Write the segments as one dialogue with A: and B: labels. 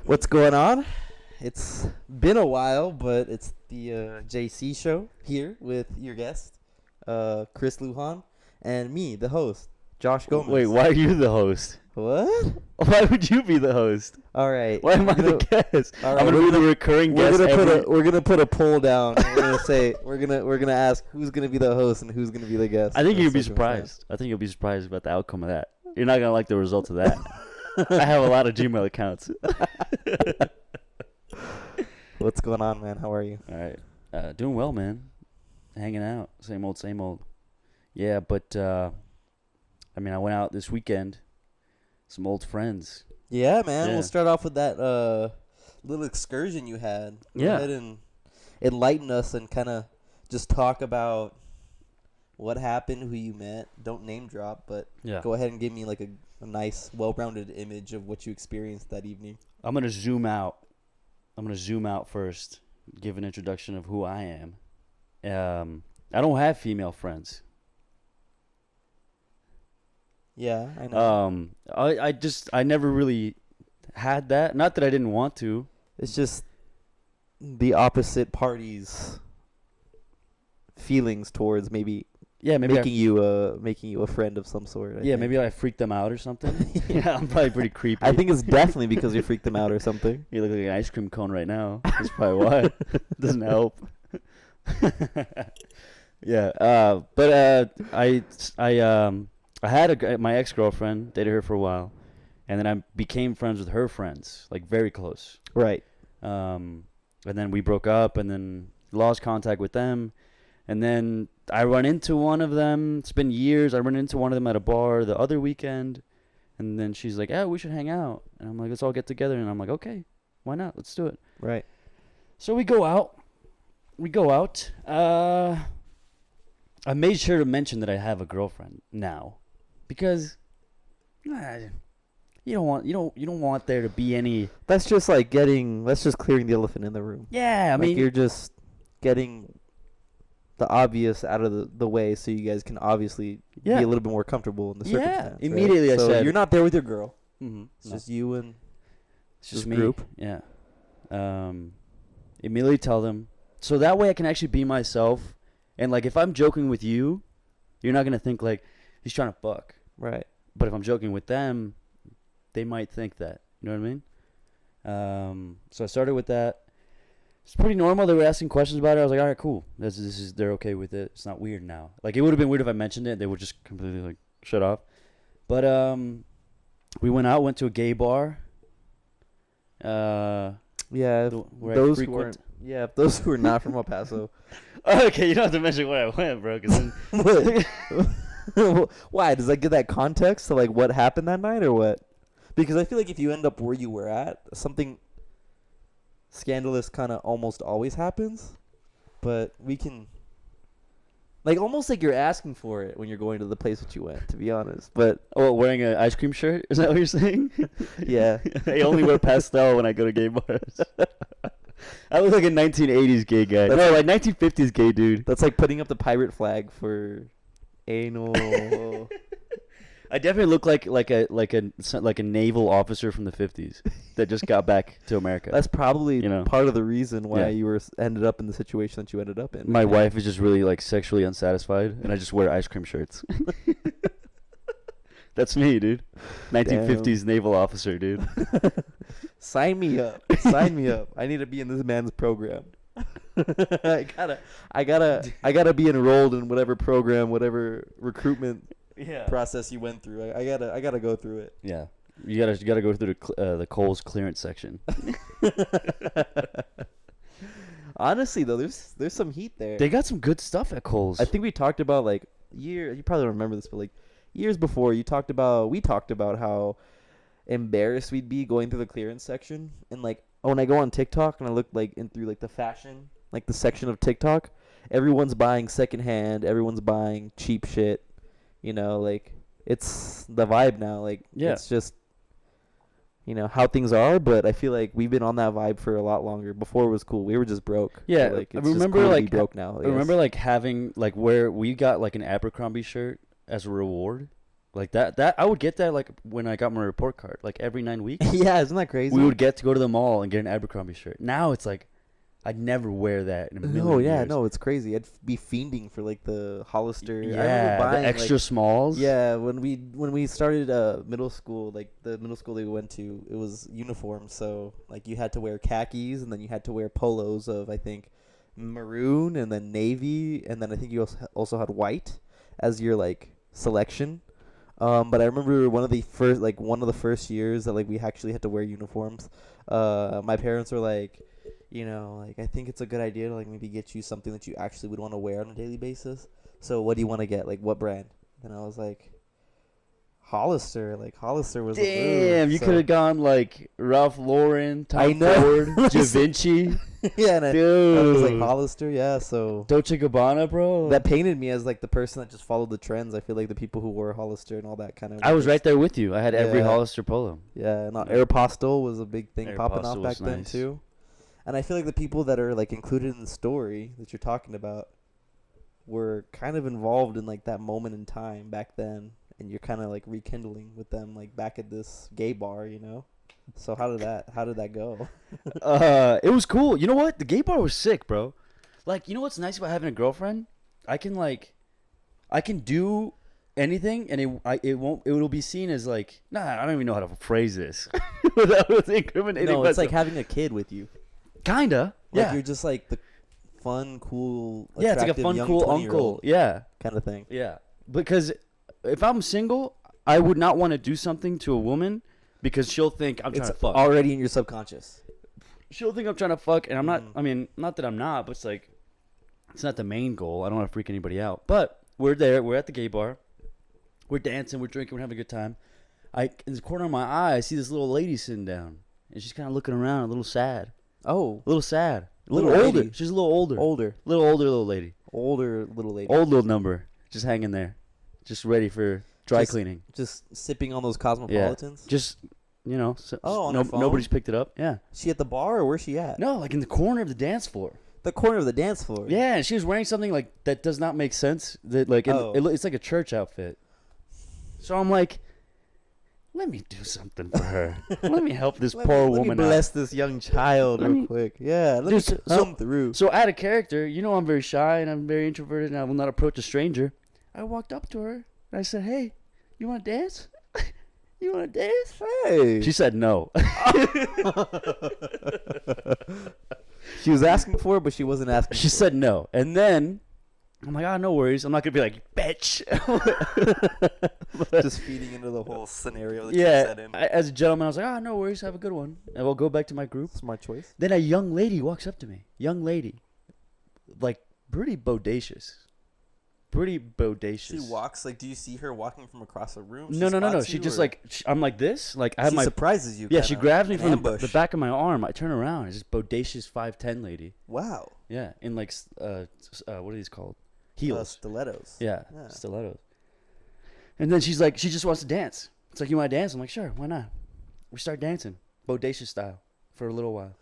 A: What's going on? It's been a while, but it's the JC show here with your guest, Chris Lujan, and me, the host, Josh Gomez.
B: Wait, why are you the host?
A: What?
B: Why would you be the host?
A: All right.
B: Why am I the guest?
A: All right,
B: I'm gonna be the recurring guest.
A: We're gonna put a poll down. And we're gonna say we're gonna ask who's gonna be the host and who's gonna be the guest.
B: I think you'll be surprised. I think you'll be surprised about the outcome of that. You're not gonna like the results of that. I have a lot of Gmail accounts.
A: What's going on, man? How are you?
B: All right, doing well, man. Hanging out, same old, same old. Yeah, but I went out this weekend. Some old friends.
A: Yeah, man.
B: Yeah.
A: We'll start off with that little excursion you had. Go
B: Yeah.
A: ahead and enlighten us and kind of just talk about what happened, who you met. Don't name drop, but
B: Yeah.
A: go ahead and give me like a nice, well-rounded image of what you experienced that evening.
B: I'm gonna zoom out. First. Give an introduction of who I am. I don't have female friends.
A: Yeah, I know.
B: I never really had that. Not that I didn't want to.
A: It's just the opposite party's feelings towards maybe making you a friend of some sort. I think.
B: Maybe I freaked them out or something. Yeah, I'm probably pretty creepy.
A: I think it's definitely because you freaked them out or something.
B: You look like an ice cream cone right now. That's probably why. Doesn't help. Yeah, I had my ex-girlfriend, dated her for a while, and then I became friends with her friends, like very close.
A: Right.
B: And then we broke up, and then lost contact with them, and then I run into one of them. It's been years. I run into one of them at a bar the other weekend, and then she's like, "Yeah, we should hang out," and I'm like, "Let's all get together," and I'm like, "Okay, why not? Let's do it."
A: Right.
B: So we go out. I made sure to mention that I have a girlfriend now. Because you don't want there to be any.
A: That's just clearing the elephant in the room.
B: Yeah, I mean
A: you're just getting the obvious out of the way, so you guys can obviously be a little bit more comfortable in the circumstance.
B: Yeah, immediately
A: right?
B: I said
A: you're not there with your girl.
B: Mm-hmm.
A: It's just you and
B: it's just
A: this
B: me.
A: Group.
B: Yeah. Immediately tell them, so that way I can actually be myself, and like if I'm joking with you, you're not gonna think like he's trying to fuck.
A: Right.
B: But if I'm joking with them, they might think that. You know what I mean? So I started with that. It's pretty normal. They were asking questions about it. I was like, all right, cool. This is they're okay with it. It's not weird now. Like it would have been weird if I mentioned it. They would just completely like shut off. But we went to a gay bar.
A: Yeah.
B: Those
A: who are not from El Paso.
B: Okay, you don't have to mention where I went, bro. Cause then
A: Why? Does that give that context to like what happened that night or what? Because I feel like if you end up where you were at, something scandalous kind of almost always happens. But we can, like, almost like you're asking for it when you're going to the place that you went, to be honest. But
B: wearing an ice cream shirt? Is that what you're saying?
A: Yeah.
B: I only wear pastel when I go to gay bars. I look like a 1980s gay guy. No, like 1950s gay dude.
A: That's like putting up the pirate flag for anal.
B: I definitely look like a naval officer from the 50s that just got back to America.
A: That's probably part of the reason why
B: Yeah.
A: you ended up in the situation that you ended up in.
B: My wife is just really like sexually unsatisfied, and I just wear ice cream shirts. That's me, dude. 1950s naval officer, dude.
A: Sign me up. Sign me up. I need to be in this man's program. I gotta be enrolled in whatever program, whatever recruitment process you went through. I gotta go through it.
B: Yeah, you gotta go through the Kohl's clearance section.
A: Honestly, though, there's some heat there.
B: They got some good stuff at Kohl's.
A: I think we talked about you probably don't remember this, but like years before, we talked about how embarrassed we'd be going through the clearance section, and like when I go on TikTok and I look like through like the fashion, like the section of TikTok, everyone's buying secondhand, everyone's buying cheap shit, like it's the vibe now. Like it's just how things are, but I feel like we've been on that vibe for a lot longer. Before it was cool. We were just broke.
B: Yeah,
A: so, like,
B: I
A: it's
B: remember
A: just cool
B: like
A: to be broke now.
B: I remember like having like where we got like an Abercrombie shirt as a reward. Like that I would get that like when I got my report card. Like every 9 weeks,
A: Yeah, isn't that crazy?
B: we would get to go to the mall and get an Abercrombie shirt. Now it's like I'd never wear that in a million
A: No, yeah,
B: years.
A: no, it's crazy. I'd be fiending for like the Hollister. I remember
B: Yeah,
A: buying
B: the extra
A: like,
B: smalls.
A: yeah, when we started middle school, like the middle school that we went to, it was uniform. So like you had to wear khakis, and then you had to wear polos of I think maroon, and then navy, and then I think you also had white as your like selection. But I remember one of the first years that like we actually had to wear uniforms. My parents were like, like I think it's a good idea to like maybe get you something that you actually would want to wear on a daily basis. So what do you want to get? Like what brand? And I was like, Hollister. Like Hollister was the
B: Damn,
A: move.
B: you
A: So-
B: could have gone like Ralph Lauren, Tom
A: I know.
B: Ford, Da Vinci.
A: yeah, and I was like
B: Dude.
A: Hollister. Yeah, so
B: Dolce Gabbana, bro.
A: that painted me as like the person that just followed the trends. I feel like the people who wore Hollister and all that kind of.
B: I was right there with you. I had every
A: Yeah.
B: Hollister polo.
A: Yeah, and Air Pastel was a big thing popping off
B: Aeropostale
A: back
B: was
A: then
B: nice.
A: too. And I feel like the people that are like included in the story that you're talking about were kind of involved in like that moment in time back then, and you're kind of like rekindling with them like back at this gay bar. So how did that go?
B: It was cool. You know what? The gay bar was sick, bro. Like, you know what's nice about having a girlfriend? I can do anything, and it'll be seen as like, nah, I don't even know how to phrase this without incriminating
A: No, it's like
B: myself.
A: having a kid with you.
B: Kinda,
A: Like
B: yeah,
A: you're just like the fun, cool,
B: yeah. It's like a
A: attractive
B: fun,
A: young
B: cool
A: 20-year-old
B: uncle. Yeah,
A: kind of thing.
B: yeah. Because if I'm single, I would not want to do something to a woman because she'll think I'm trying
A: It's
B: to fuck.
A: already in your subconscious.
B: She'll think I'm trying to fuck, and I'm not.
A: Mhm.
B: I mean, not that I'm not, but it's like, it's not the main goal. I don't want to freak anybody out. But we're there. We're at the gay bar. We're dancing. We're drinking. We're having a good time. In the corner of my eye, I see this little lady sitting down, and she's kind of looking around, a little sad.
A: Oh,
B: A little sad. A little
A: Little
B: older.
A: lady.
B: She's a little older.
A: older
B: Little lady.
A: little lady.
B: Old little number. Just hanging there. Just ready for dry
A: Just-
B: cleaning.
A: Just sipping on those cosmopolitans.
B: Just,
A: On her phone?
B: nobody's picked it up. Yeah.
A: She at the bar or where's she at?
B: No, like in the corner of the dance floor.
A: The corner of the dance floor.
B: Yeah, and she was wearing something like that does not make sense. That like
A: Oh.
B: it's like a church outfit. So I'm like, let me do something for her. Let me help this
A: Let
B: poor
A: me,
B: woman
A: let me bless
B: out.
A: this young child
B: Let
A: real
B: me-
A: quick. Yeah, let
B: Dude,
A: me come through.
B: So out of character, I'm very shy and I'm very introverted and I will not approach a stranger. I walked up to her and I said, "Hey, you want to dance? You want to dance?"
A: Hey.
B: She said no.
A: She was asking for it, but she wasn't asking
B: She
A: for
B: said no. And then I'm like, "Oh, no worries. I'm not gonna be like, bitch."
A: it. Just feeding into the whole scenario that you
B: Yeah.
A: set in.
B: As a gentleman, I was like, "Oh, no worries. Have a good one." And we'll go back to my group.
A: Smart choice.
B: Then a young lady walks up to me. Young lady. Like, pretty bodacious. Pretty bodacious.
A: She walks like. Do you see her walking from across the room?
B: No.
A: spots
B: She
A: you,
B: just
A: or
B: like, I'm like this. Like, I have
A: she
B: my.
A: surprises you.
B: Yeah, she
A: kinda,
B: grabs me
A: an
B: from the
A: ambush.
B: back of my arm. I turn around. It's this bodacious 5'10" lady.
A: Wow.
B: Yeah, in like, what are these called? Heels.
A: Stilettos.
B: Yeah,
A: Yeah.
B: stilettos. And then she's like, she just wants to dance. It's like, "You want to dance?" I'm like, "Sure, why not?" We start dancing, bodacious style, for a little while.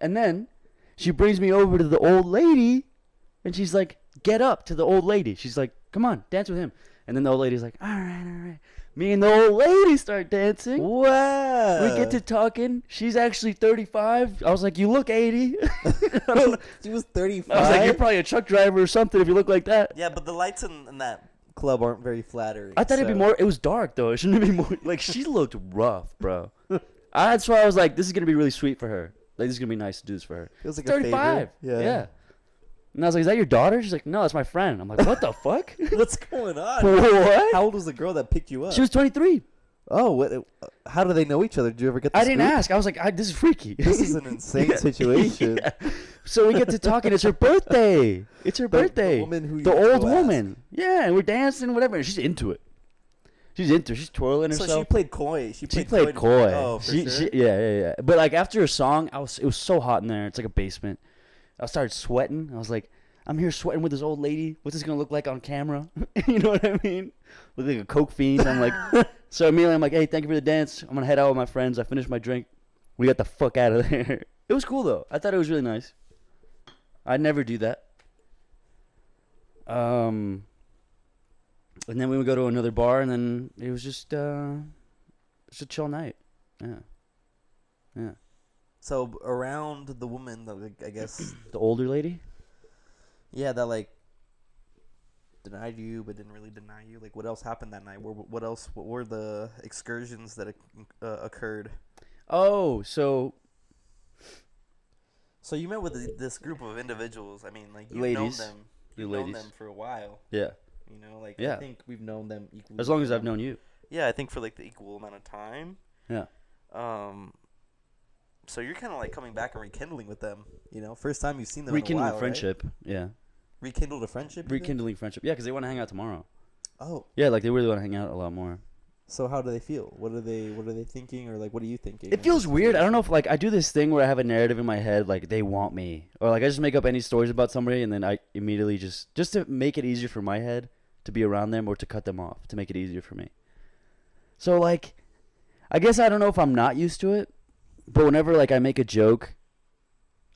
B: And then she brings me over to the old lady, and she's like, "Get up," to the old lady. She's like, "Come on, dance with him." And then the old lady's like, all right. Me and the old lady start dancing.
A: Wow.
B: We get to talking. She's actually 35. I was like, "You look 80."
A: She was 35.
B: I was like, "You're probably a truck driver or something if you look like that."
A: Yeah, but the lights in that club aren't very flattering.
B: I thought it'd be
A: so-
B: more. It was dark though. It shouldn't be more. Like, she looked rough, bro. That's why I was like, "This is gonna be really sweet for her. Like, this is gonna be nice to do this for her."
A: It was like
B: 35.
A: A favor.
B: Yeah. And I was like, "Is that your daughter?" She's like, "No, that's my friend." I'm like, "What the fuck?"
A: What's going on?
B: What?
A: How old was the girl that picked you up?
B: She was 23.
A: Oh, what? How do they know each other? Did you ever get? The
B: I didn't
A: scoop?
B: ask. I was like, "This is freaky."
A: This is an insane situation.
B: Yeah. So we get to talking. It's her birthday. It's her birthday.
A: The woman who
B: The
A: you
B: old
A: go ask.
B: woman. Yeah, and we're dancing, whatever. And she's into it. She's twirling
A: So
B: herself.
A: she played coy. She
B: She
A: played,
B: played coy.
A: Oh, for sure.
B: Yeah. But like after a song, it was so hot in there. It's like a basement. I started sweating. I was like, "I'm here sweating with this old lady. What's this gonna look like on camera?" You know what I mean? Look like a coke fiend. I'm like, so immediately I'm like, "Hey, thank you for the dance. I'm gonna head out with my friends. I finished my drink. We got the fuck out of there." It was cool though. I thought it was really nice. I'd never do that. And then we would go to another bar, and then it was just a chill night. Yeah, yeah.
A: So around the woman that, like, I guess,
B: The older lady.
A: yeah, that like denied you but didn't really deny you. Like, what else happened that night? What else? What were the excursions that occurred?
B: Oh, so
A: So you met with this group of individuals. I mean, like, you've
B: ladies.
A: known them.
B: The
A: You've known
B: ladies.
A: them for a while.
B: Yeah.
A: You know, like,
B: Yeah.
A: I think we've known them equally.
B: As long as
A: for
B: I've known you.
A: Yeah, I think for like the equal amount of time.
B: Yeah.
A: So you're kind of like coming back and rekindling with them. You know, first time you've seen them
B: Rekindling
A: in a while,
B: friendship.
A: right?
B: Yeah.
A: Rekindled a friendship. You think?
B: Rekindling friendship. Yeah, because they want to hang out tomorrow.
A: Oh.
B: Yeah, like they really want to hang out a lot more.
A: So how do they feel? What are they thinking, or like what are you thinking?
B: It feels weird. I don't know if like I do this thing where I have a narrative in my head like they want me, or like I just make up any stories about somebody and then I immediately just to make it easier for my head to be around them or to cut them off to make it easier for me. So like, I guess I don't know if I'm not used to it, but whenever like I make a joke,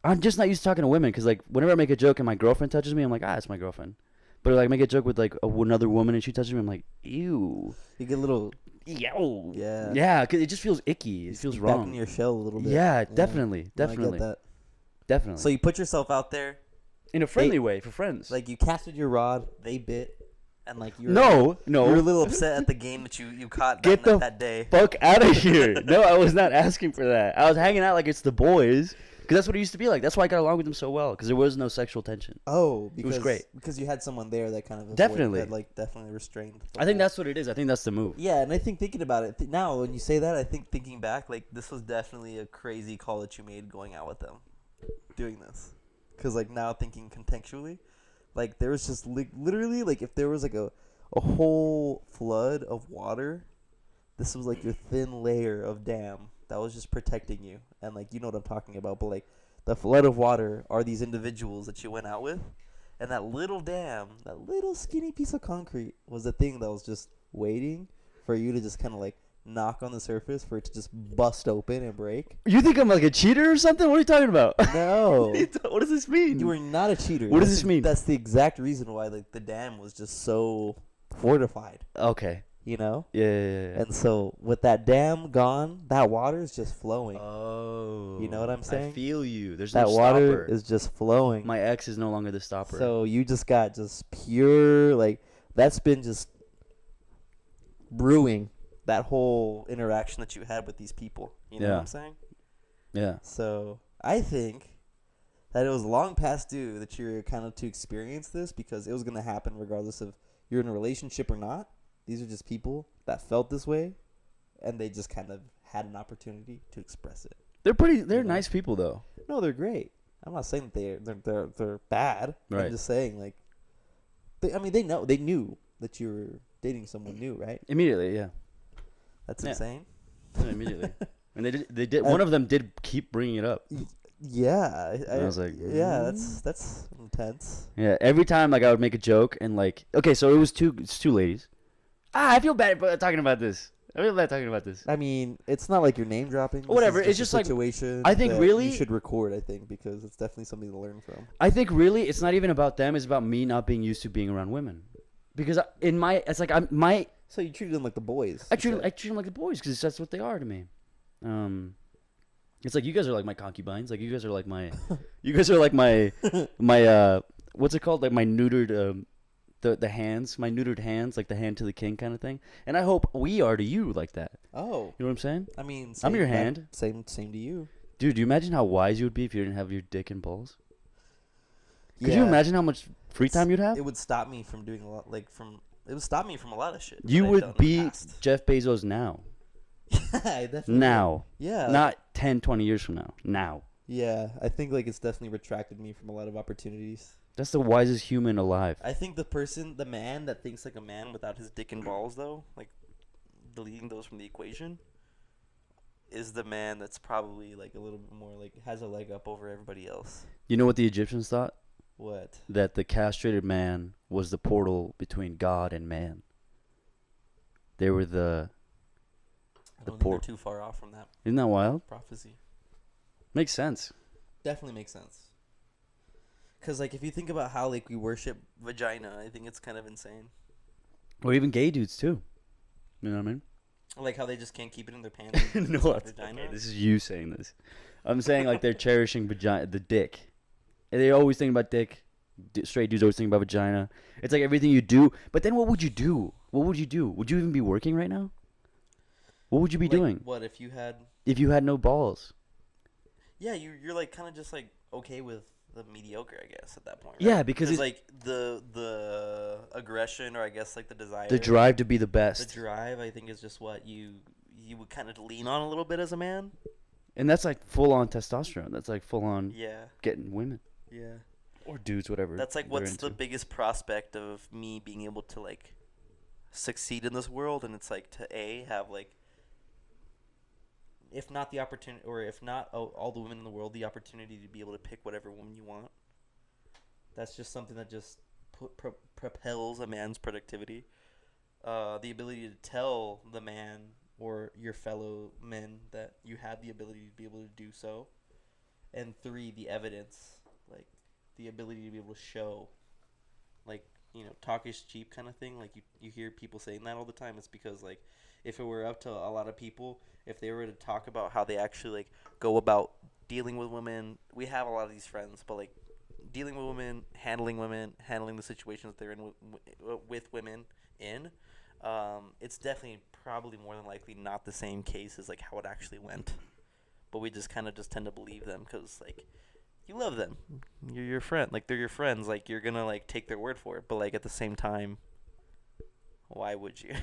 B: I'm just not used to talking to women because like whenever I make a joke and my girlfriend touches me, I'm like it's my girlfriend. But like make a joke with like another woman and she touches me, I'm like ew.
A: You get a little.
B: Yo.
A: Yeah.
B: Yeah, cause it just feels icky. It feels
A: Back
B: wrong.
A: in your shell a little bit.
B: Yeah, definitely,
A: No, I get
B: definitely,
A: that.
B: definitely.
A: So you put yourself out there,
B: in a friendly way for friends.
A: like you casted your rod, they bit, and like you were
B: no,
A: you were a
B: no.
A: little upset at the game that you caught
B: Get
A: that day.
B: Fuck out of here. No, I was not asking for that. I was hanging out like it's the boys. Because that's what it used to be like. That's why I got along with them so well. Because there was no sexual tension.
A: Oh, because
B: was great.
A: Because you had someone there that kind of
B: Definitely.
A: definitely restrained.
B: I think that's what it is. I think that's the move.
A: Yeah, and I think thinking about it now, when you say that, I think thinking back, like this was definitely a crazy call that you made going out with them, doing this, because like now thinking contextually, like there was just literally like if there was like a whole flood of water, this was like your thin layer of dam that was just protecting you, and like you know what I'm talking about, but like the flood of water are these individuals that you went out with. And that little dam, that little skinny piece of concrete was the thing that was just waiting for you to just kind of like knock on the surface for it to just bust open and break.
B: You think I'm like a cheater or something? What are you talking about?
A: No.
B: What does this mean?
A: You are not a cheater.
B: What does this mean?
A: That's the exact reason why like the dam was just so fortified,
B: Okay.
A: you know?
B: Yeah.
A: And so with that dam gone, that water is just flowing.
B: Oh.
A: You know what I'm saying?
B: I feel you. There's
A: That
B: no
A: water
B: stopper.
A: is just flowing.
B: My ex is no longer the stopper.
A: So you just got just pure, like, that's been just brewing, that whole interaction that you had with these people. You know what I'm saying?
B: Yeah.
A: So I think that it was long past due that you're kind of to experience this, because it was going to happen regardless of you're in a relationship or not. These are just people that felt this way, and they just kind of had an opportunity to express it.
B: They're nice people though.
A: No, they're great. I'm not saying that they're bad.
B: Right.
A: I'm just saying, like, they knew that you were dating someone new, right?
B: Immediately, yeah.
A: That's
B: Yeah.
A: insane.
B: Yeah, immediately. And they did. One of them did keep bringing it up.
A: Yeah,
B: I was like,
A: yeah, that's intense.
B: Yeah, every time like I would make a joke and like, okay, so it's two ladies. I feel bad talking about this. I feel bad talking about this.
A: I mean, it's not like you're name dropping. This
B: Whatever,
A: is
B: it's just
A: a
B: like-
A: situation.
B: I think
A: that
B: really-
A: you should record. I think because it's definitely something to learn from.
B: I think really it's not even about them. It's about me not being used to being around women. Because it's like
A: So you treated them like the boys.
B: I treat them like the boys because that's what they are to me. It's like you guys are like my concubines. Like you guys are like my what's it called? Like my neutered the hands, my neutered hands, like the hand to the king kind of thing. And I hope we are to you like that.
A: Oh,
B: You know what I'm saying?
A: I mean,
B: I'm your
A: that-
B: hand.
A: Same to you.
B: Dude, do you imagine how wise you would be if you didn't have your dick and balls? Could you
A: Yeah.
B: imagine how much free time you'd have?
A: It would stop me from doing a lot. It would stop me from a lot of shit.
B: You
A: that I've
B: would
A: done in the
B: be
A: past.
B: Jeff Bezos now.
A: I definitely
B: Now.
A: would. Yeah.
B: Not 10, 20 years from now. Now.
A: Yeah, I think like it's definitely retracted me from a lot of opportunities.
B: That's the wisest human alive.
A: I think the man that thinks like a man without his dick and balls, though, like deleting those from the equation, is the man that's probably like a little bit more like has a leg up over everybody else.
B: You know what the Egyptians thought?
A: What?
B: That the castrated man was the portal between God and man. They were the...
A: I don't
B: poor-
A: think they're too far off from that
B: Isn't that wild?
A: prophecy.
B: Makes sense.
A: Definitely makes sense. Cause like if you think about how like we worship vagina, I think it's kind of insane.
B: Or even gay dudes too. You know what I mean?
A: Like how they just can't keep it in their pants.
B: No,
A: vagina.
B: okay, this is you saying this. I'm saying like they're cherishing the dick. And they're always thinking about dick. Straight dudes always thinking about vagina. It's like everything you do. But then what would you do? What would you do? Would you even be working right now? What would you be doing
A: What if you had?
B: if you had no balls?
A: Yeah, you're like kind of just like okay with the mediocre, I guess, at that point. Right?
B: Yeah, because it's
A: like the aggression, or I guess like the desire,
B: the drive to be the
A: the
B: best.
A: drive. I think is just what you would kind of lean on a little bit as a man.
B: And that's like full on testosterone. That's like full on
A: Yeah,
B: getting women
A: yeah.
B: or dudes, whatever.
A: That's like
B: they're
A: what's the
B: into.
A: biggest prospect of me being able to like succeed in this world, and it's like to have like, if not the opportunity, or if not all the women in the world, the opportunity to be able to pick whatever woman you want. That's just something that just propels a man's productivity. The ability to tell the man or your fellow men that you have the ability to be able to do so. And 3, the evidence, like the ability to be able to show, like, talk is cheap kind of thing. Like you hear people saying that all the time. It's because like if it were up to a lot of people, if they were to talk about how they actually like go about dealing with women, we have a lot of these friends, but like dealing with women, handling the situations they're in with women in, it's definitely probably more than likely not the same case as like how it actually went. But we just kind of just tend to believe them because like you love them, you're your friend, like they're your friends, like you're gonna like take their word for it. But like at the same time, why would you?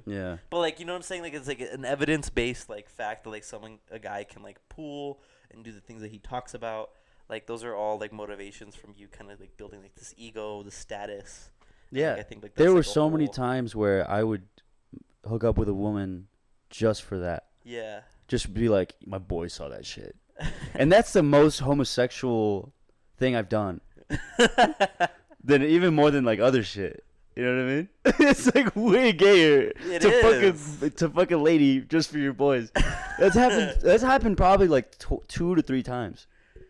B: Yeah.
A: But like, you know what I'm saying? Like it's like an evidence-based like fact that like a guy can like pull and do the things that he talks about. Like those are all like motivations from you kind of like building like this ego, the status.
B: Yeah.
A: Like, I think like
B: There
A: that's,
B: were
A: like, a
B: so many
A: whole-
B: times where I would hook up with a woman just for that.
A: Yeah.
B: Just be like, my boy saw that shit. And that's the most homosexual thing I've done. Then even more than like other shit. You know what I mean? It's like way gayer
A: It
B: to fuck a lady just for your boys. That's happened probably like 2 to 3 times.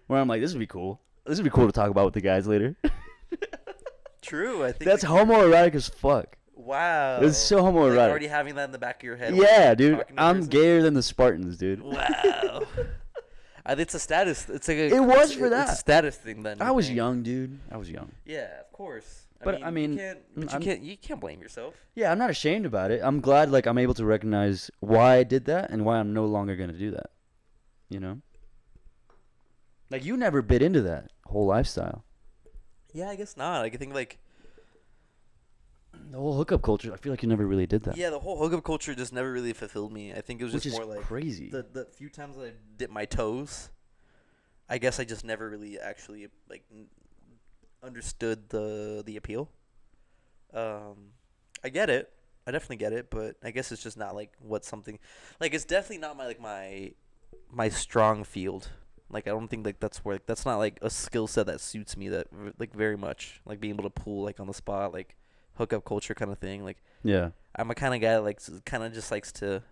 B: Where I'm like, this would be cool. This would be cool to talk about with the guys later.
A: True. I think
B: That's homoerotic as fuck.
A: wow.
B: It's so
A: Like
B: homoerotic.
A: already having that in the back of your head.
B: Yeah, dude.
A: talking to a
B: I'm
A: person?
B: gayer than the Spartans, dude.
A: Wow. It's a status. It's like
B: It was for that.
A: It's a status thing then.
B: I was young, dude. I was young.
A: Yeah, of course.
B: But, I mean,
A: you can't blame yourself.
B: Yeah, I'm not ashamed about it. I'm glad like I'm able to recognize why I did that and why I'm no longer gonna do that. You know? Like you never bit into that whole lifestyle.
A: Yeah, I guess not. Like I think like
B: The whole hookup culture, I feel like you never really did that.
A: yeah, the whole hookup culture just never really fulfilled me. I think it was
B: Which
A: just
B: is
A: more like
B: crazy.
A: the few times that I dipped my toes, I guess I just never really actually like understood the appeal. I get it. I definitely get it, but I guess it's just not like what something like it's definitely not my strong field. Like I don't think like that's not like a skill set that suits me that like very much. Like being able to pull like on the spot, like hookup culture kind of thing. Like
B: Yeah.
A: I'm a kind of guy that like kind of just likes to.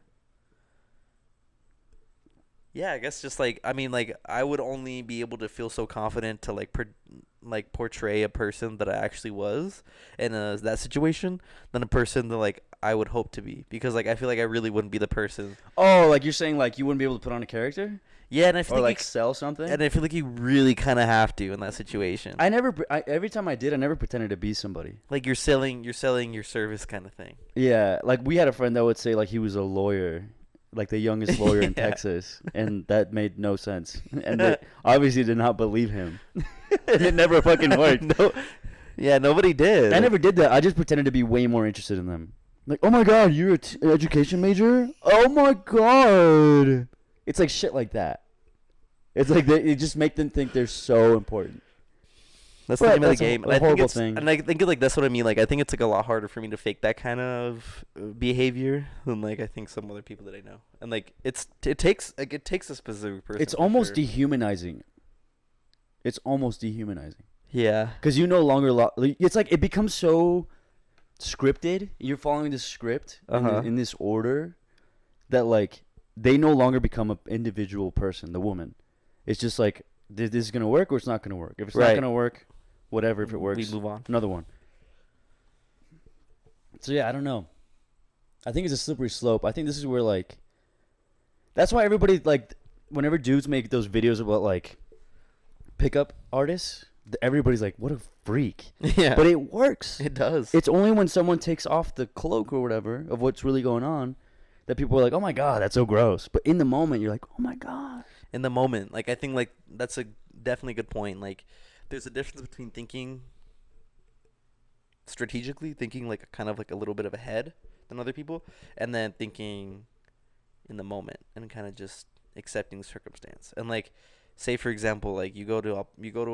A: Yeah, I guess just like I mean like I would only be able to feel so confident to like portray a person that I actually was in that situation than a person that like I would hope to be, because like I feel like I really wouldn't be the person.
B: Oh, like you're saying like you wouldn't be able to put on a character?
A: Yeah, and I feel
B: Or
A: like
B: like sell something?
A: and I feel like you really kind of have to in that situation.
B: Every time I did, I never pretended to be somebody.
A: Like you're selling your service kind of thing.
B: Yeah, like we had a friend that would say like he was a lawyer, like the youngest lawyer in
A: Yeah.
B: Texas, and that made no sense. And they obviously did not believe him. And it never fucking worked.
A: No, yeah, nobody did.
B: I never did that. I just pretended to be way more interested in them. Like, oh my god, you're an education major? Oh my god. It's like shit like that. It's like it just make them think they're so important.
A: That's
B: But
A: the name of the
B: that's a
A: game.
B: ho-
A: And
B: a
A: I think
B: horrible
A: it's
B: thing.
A: and I think like that's what I mean. Like I think it's like a lot harder for me to fake that kind of behavior than like I think some other people that I know. And like it takes a specific person.
B: It's
A: for
B: almost
A: sure.
B: dehumanizing. It's almost dehumanizing.
A: Yeah.
B: Because you no longer it's like it becomes so scripted. You're following the script
A: Uh-huh.
B: in this order that like they no longer become an individual person. The woman, it's just like this is gonna work or it's not gonna work. If it's not
A: Right.
B: gonna work, whatever. If it works,
A: we move on.
B: another one. So yeah, I don't know. I think it's a slippery slope. I think this is where like, that's why everybody like, whenever dudes make those videos about like pickup artists, everybody's like, what a freak.
A: Yeah.
B: But it works.
A: It does.
B: It's only when someone takes off the cloak or whatever of what's really going on that people are like, oh my God, that's so gross. But in the moment, you're like, oh my God.
A: In the moment, like I think like that's a definitely good point. Like there's a difference between thinking strategically, thinking like kind of like a little bit of ahead than other people, and then thinking in the moment and kind of just accepting circumstance. And like, say for example, like you go to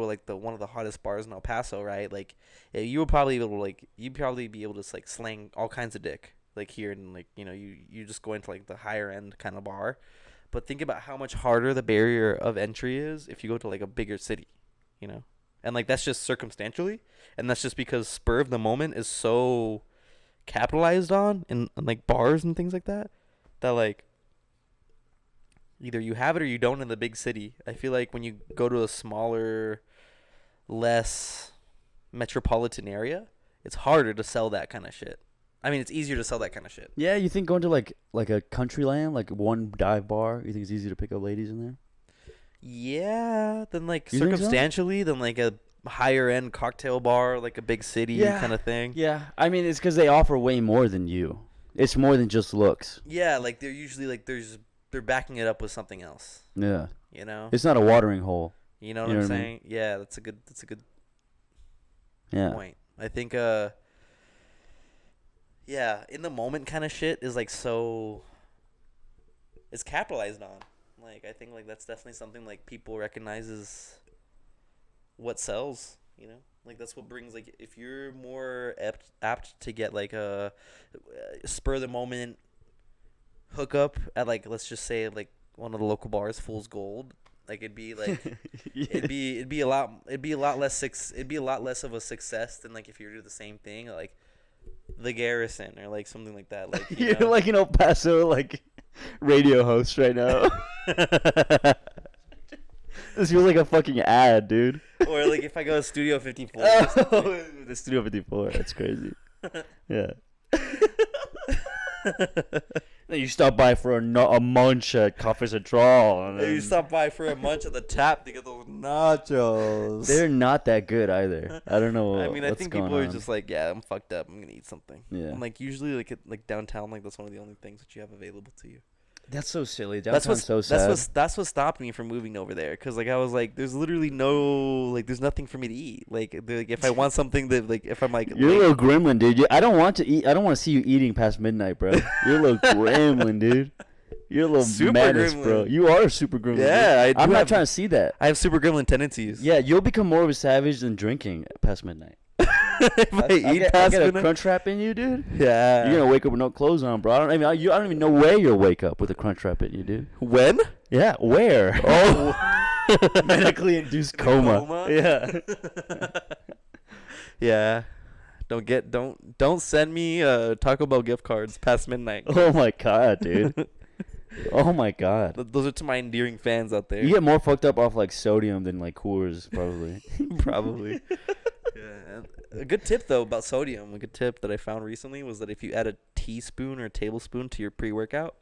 A: like the one of the hottest bars in El Paso, right? Like you would probably be able to like you'd probably be able to like slang all kinds of dick like here, and like you just go into like the higher end kind of bar. But think about how much harder the barrier of entry is if you go to like a bigger city, you know? And like that's just circumstantially, and that's just because spur of the moment is so capitalized on in like bars and things like that, that like either you have it or you don't in the big city. I feel like when you go to a smaller, less metropolitan area, it's harder to sell that kind of shit. I mean, it's easier to sell that kind of shit.
B: Yeah, you think going to like a country land, like one dive bar, you think it's easy to pick up ladies in there?
A: Yeah, then like
B: You think so?
A: circumstantially, than like a higher end cocktail bar, like a big city kind of thing.
B: Yeah, I mean, it's because they offer way more than you. It's more than just looks.
A: Yeah, like they're usually like they're backing it up with something else.
B: Yeah.
A: You know.
B: It's not a watering hole.
A: You know what
B: You know
A: I'm
B: what I
A: saying? Yeah, that's a good
B: Yeah.
A: point. I think yeah, in the moment kind of shit is like so it's capitalized on. Like I think like that's definitely something like people recognize as what sells, you know? Like that's what brings like if you're more apt to get like a spur of the moment hookup at like let's just say like one of the local bars, Fool's Gold, like it'd be like
B: Yeah.
A: it'd be a lot less of a success than like if you were to do the same thing like the Garrison or like something like that. Like
B: You're like an El Paso like radio host right now. This feels like a fucking ad, dude.
A: Or like if I go to Studio 54.
B: Oh, the Studio 54. That's crazy. Yeah. Then you stop by for a munch at Coffee Central. And
A: You stop by for a munch at the tap to get those nachos.
B: They're not that good either. I don't know.
A: I mean, I
B: what's
A: think
B: going
A: people are
B: on.
A: just like, yeah, I'm fucked up. I'm gonna eat something.
B: Yeah.
A: And like usually, like downtown, like that's one of the only things that you have available to you.
B: That's so silly.
A: That's
B: Downtown's so sad.
A: That's what stopped me from moving over there. Cause like I was like, there's literally there's nothing for me to eat. Like if I want something that like if I'm like
B: You're a little gremlin, dude. I don't want to eat. I don't want to see you eating past midnight, bro. You're a little gremlin, dude. You're a little
A: Super
B: menace,
A: gremlin.
B: bro. You are a super gremlin.
A: Yeah,
B: dude. I'm not trying to see that.
A: I have super gremlin tendencies.
B: Yeah, you'll become more of a savage than drinking past midnight.
A: If I eat
B: I
A: past
B: get a
A: midnight?
B: crunch wrap in you, dude.
A: Yeah.
B: You're gonna wake up with no clothes on, bro. I don't even know where you'll wake up with a crunch wrap in you, dude.
A: When?
B: Yeah, where?
A: Oh.
B: Medically induced coma. Yeah.
A: Yeah. Don't send me Taco Bell gift cards past midnight.
B: Oh my god, dude. Oh my god.
A: Those are to my endearing fans out there.
B: You get more fucked up off like sodium than like Coors, probably.
A: Probably. Yeah. A good tip though about sodium, a good tip that I found recently was that if you add a teaspoon or a tablespoon to your pre-workout,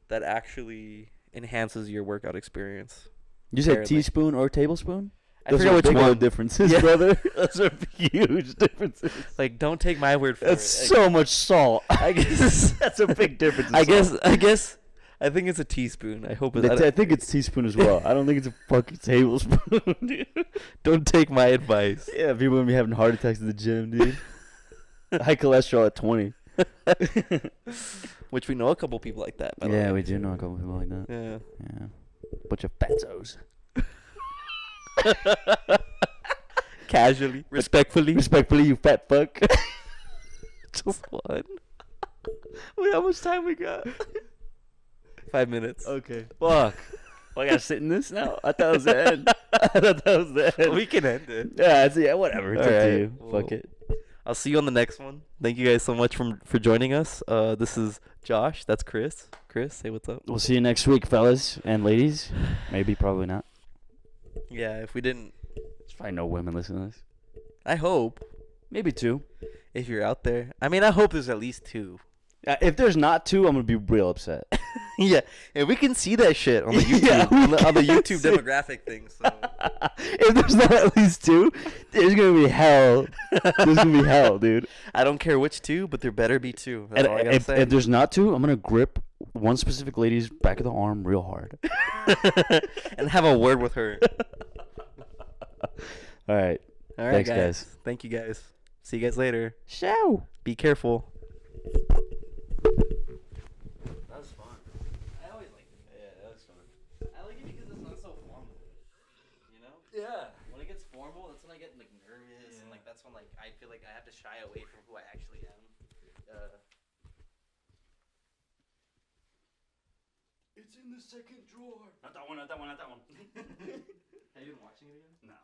A: that actually enhances your workout experience.
B: You said
A: Apparently.
B: teaspoon or tablespoon?
A: I
B: Those
A: forget
B: are
A: which
B: big old
A: one.
B: differences,
A: Yeah.
B: brother. Those are huge differences.
A: Like, don't take my word for
B: That's
A: it.
B: so much salt.
A: I guess
B: That's a big difference. in
A: I
B: salt.
A: guess I think it's a teaspoon. I hope
B: I think it's teaspoon as well. I don't think it's a fucking tablespoon, dude.
A: don't take my advice.
B: Yeah, people gonna be having heart attacks at the gym, dude. High cholesterol at 20.
A: Which we know a couple people like that. By the
B: Yeah,
A: way.
B: we do know a couple people like that.
A: Yeah.
B: Yeah. Bunch of fatzos.
A: Casually, respectfully,
B: Respectfully, you fat fuck.
A: just one.
B: Wait, how much time we got?
A: 5 minutes.
B: Okay. Fuck. Well, I gotta sit in this now? I thought it was the end. I thought that was the end.
A: We can end it.
B: Yeah, whatever. It's up
A: Alright,
B: to you.
A: well,
B: Fuck it.
A: I'll see you on the next one. Thank you guys so much for joining us. This is Josh. That's Chris. Chris, say what's up.
B: We'll see you next week, fellas and ladies. Maybe, probably not.
A: Yeah, if we didn't,
B: There's probably no women listening to this.
A: I hope.
B: Maybe two.
A: If you're out there, I mean, I hope there's at least 2.
B: If there's not 2, I'm gonna be real upset.
A: Yeah, and we can see that shit on the YouTube
B: Yeah, we
A: on the
B: can
A: YouTube
B: see-
A: demographic thing. So
B: If there's not at least 2, there's gonna be hell. There's gonna be hell, dude.
A: I don't care which 2, but there better be 2. That's all I gotta
B: If
A: say.
B: there's not 2, I'm gonna grip one specific lady's back of the arm real hard.
A: And have a word with her.
B: All right.
A: All right,
B: Thanks,
A: guys.
B: guys.
A: Thank you, guys. See you guys later.
B: Ciao.
A: Be careful.
B: That was fun.
A: I always like it.
B: Yeah, that was fun.
A: I like it because it's not so formal. You know?
B: Yeah.
A: When it gets formal, that's when I get like nervous, and like that's when like I feel like I have to shy away from who I actually am.
B: It's in the second drawer. Not that one, not that one, not that one.
A: Have you been watching it again?
B: No.